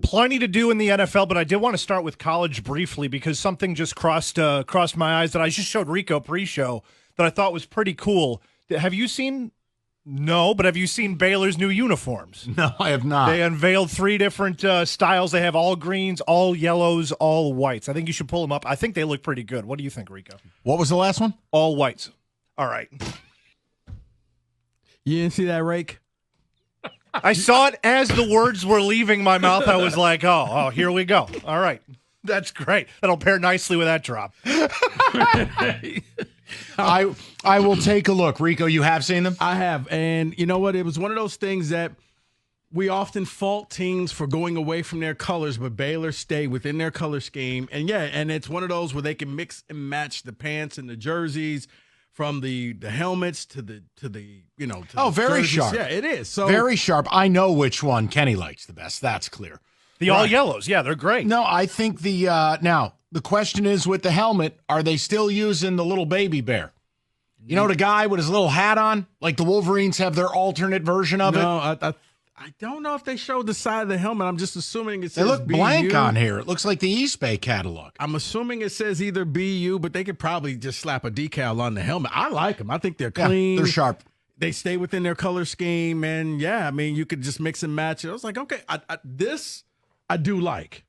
Plenty to do in the NFL, but I did want to start with college briefly because something just crossed my eyes that I just showed Rico pre-show that I thought was pretty cool. Have you seen? No, but have you seen Baylor's new uniforms? No, I have not. They unveiled 3 different styles. They have all greens, all yellows, all whites. I think you should pull them up. I think they look pretty good. What do you think, Rico? What was the last one? All whites. All right. You didn't see that, Rake? I saw it as the words were leaving my mouth. I was like, oh, here we go. All right. That's great. That'll pair nicely with that drop. I will take a look. Rico, you have seen them? I have. And you know what? It was one of those things that we often fault teams for going away from their colors, but Baylor stayed within their color scheme. And, yeah, and it's one of those where they can mix and match the pants and the jerseys, from the helmets to the very jerseys. sharp. Yeah, it is. So very sharp. I know which one Kenny likes the best. That's clear. The all yellows. Yeah, they're great. No, I think now the question is with the helmet, are they still using the little baby bear? You know, the guy with his little hat on, like the Wolverines have their alternate version of it. No, I don't know if they showed the side of the helmet. I'm just assuming it says they look BU. blank on here. It looks like the East Bay catalog. I'm assuming it says either BU, but they could probably just slap a decal on the helmet. I like them. I think they're clean. They're sharp. They stay within their color scheme, and yeah, I mean, you could just mix and match it. I was like, okay, this I do like.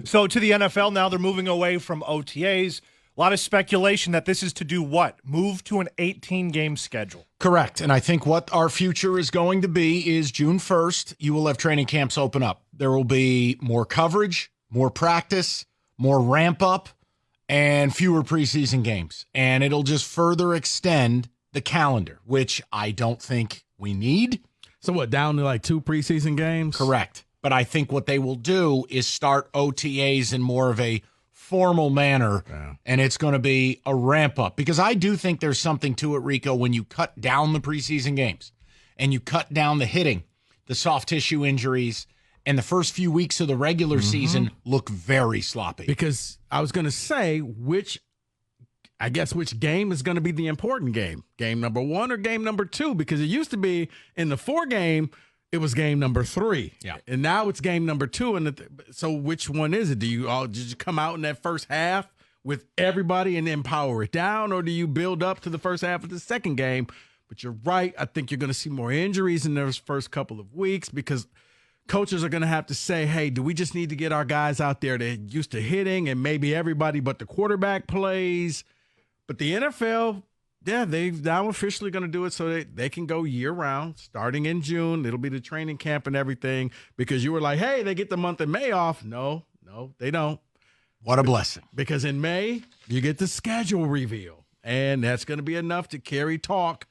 So to the NFL now, they're moving away from OTAs. A lot of speculation that this is to do what? Move to an 18-game schedule. Correct. And I think what our future is going to be is June 1st, you will have training camps open up. There will be more coverage, more practice, more ramp up, and fewer preseason games. And it'll just further extend the calendar, which I don't think we need. So what, down to like 2 preseason games? Correct. But I think what they will do is start OTAs in more of a formal manner, and it's going to be a ramp up, because I do think there's something to it, Rico, when you cut down the preseason games and you cut down the hitting, the soft tissue injuries, and the first few weeks of the regular season look very sloppy. Because I was going to say which game is going to be the important game, game number 1 or game number 2, because it used to be in the 4 game, it was game number 3. Yeah. And now it's game number 2. And so which one is it? Did you come out in that first half with everybody and then power it down? Or do you build up to the first half of the second game? But you're right. I think you're going to see more injuries in those first couple of weeks, because coaches are going to have to say, hey, do we just need to get our guys out there that are used to hitting, and maybe everybody but the quarterback plays? But the NFL, yeah, they're now officially going to do it so they can go year-round, starting in June. It'll be the training camp and everything, because you were like, hey, they get the month of May off. No, they don't. What a blessing. Because in May, you get the schedule reveal, and that's going to be enough to carry talk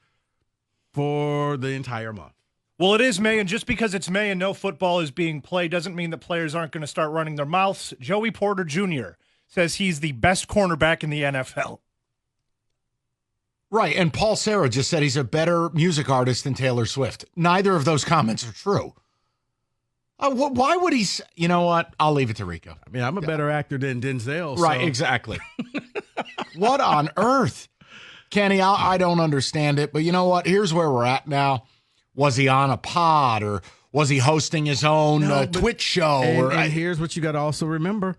for the entire month. Well, it is May, and just because it's May and no football is being played doesn't mean that players aren't going to start running their mouths. Joey Porter Jr. says he's the best cornerback in the NFL. Right, and Paul Serra just said he's a better music artist than Taylor Swift. Neither of those comments are true. Why would he say, you know what? I'll leave it to Rico. I mean, I'm a better actor than Denzel. Right, so. Exactly. What on earth? Kenny, I don't understand it, but you know what? Here's where we're at now. Was he on a pod, or was he hosting his own Twitch show? And here's what you got to also remember.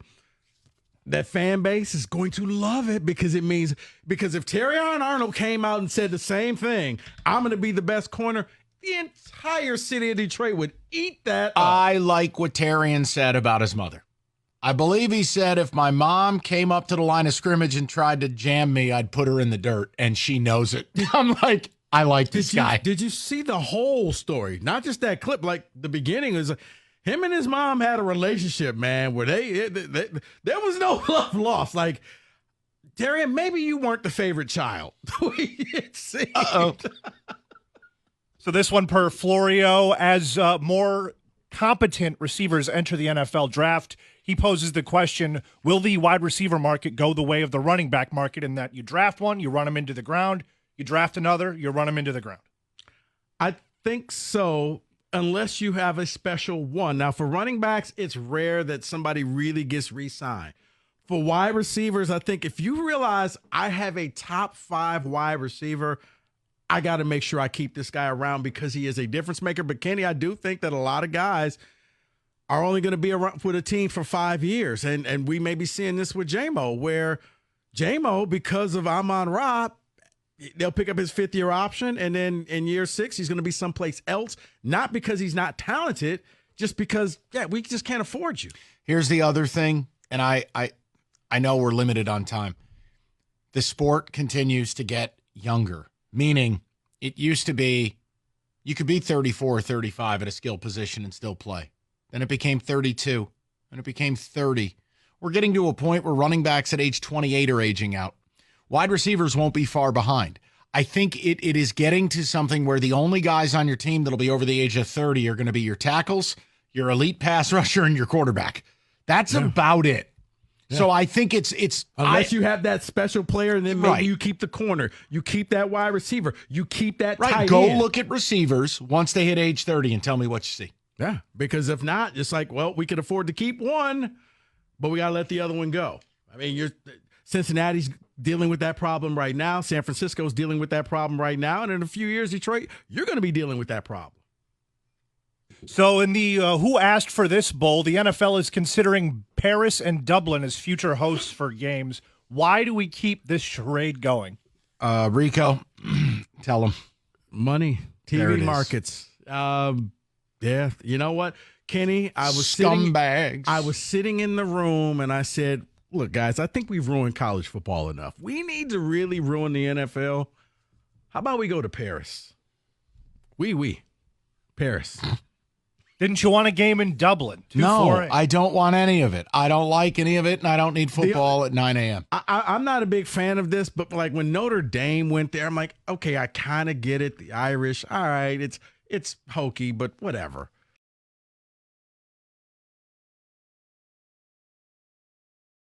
That fan base is going to love it, because if Terrion Arnold came out and said the same thing, I'm going to be the best corner, the entire city of Detroit would eat that up. I like what Terrion said about his mother. I believe he said, if my mom came up to the line of scrimmage and tried to jam me, I'd put her in the dirt, and she knows it. I'm like, I like this guy. Did you see the whole story? Not just that clip. Like, the beginning is him and his mom had a relationship, man, where they there was no love lost. Like, Darian, maybe you weren't the favorite child. Uh-oh. So this one per Florio, as more competent receivers enter the NFL draft, he poses the question, will the wide receiver market go the way of the running back market, in that you draft one, you run them into the ground, you draft another, you run them into the ground? I think so, unless you have a special one. Now, for running backs, it's rare that somebody really gets re-signed. For wide receivers, I think if you realize I have a top 5 wide receiver, I got to make sure I keep this guy around, because he is a difference maker. But, Kenny, I do think that a lot of guys are only going to be around with a team for 5 years. And we may be seeing this with J-Mo, where J-Mo, because of Amon-Ra, they'll pick up his 5th-year option, and then in year 6, he's going to be someplace else, not because he's not talented, just because, we just can't afford you. Here's the other thing, and I know we're limited on time. The sport continues to get younger, meaning it used to be you could be 34 or 35 at a skill position and still play. Then it became 32, and it became 30. We're getting to a point where running backs at age 28 are aging out. Wide receivers won't be far behind. I think it is getting to something where the only guys on your team that'll be over the age of 30 are going to be your tackles, your elite pass rusher, and your quarterback. That's about it. Yeah. So I think it's unless you have that special player, and then maybe you keep the corner, you keep that wide receiver, you keep that tight end. Look at receivers once they hit age 30 and tell me what you see. Yeah, because if not, it's like, well, we could afford to keep one, but we got to let the other one go. I mean, Cincinnati's dealing with that problem right now. San Francisco's dealing with that problem right now. And in a few years, Detroit, you're going to be dealing with that problem. So in the Who Asked for This Bowl, the NFL is considering Paris and Dublin as future hosts for games. Why do we keep this charade going? Rico, tell them. Money, TV markets. Yeah, you know what, Kenny? I was sitting in the room and I said, look, guys, I think we've ruined college football enough. We need to really ruin the NFL. How about we go to Paris? Paris. Didn't you want a game in Dublin? No, I don't want any of it. I don't like any of it, and I don't need football at 9 a.m. I'm not a big fan of this, but like when Notre Dame went there, I'm like, okay, I kind of get it. The Irish, all right, it's hokey, but whatever.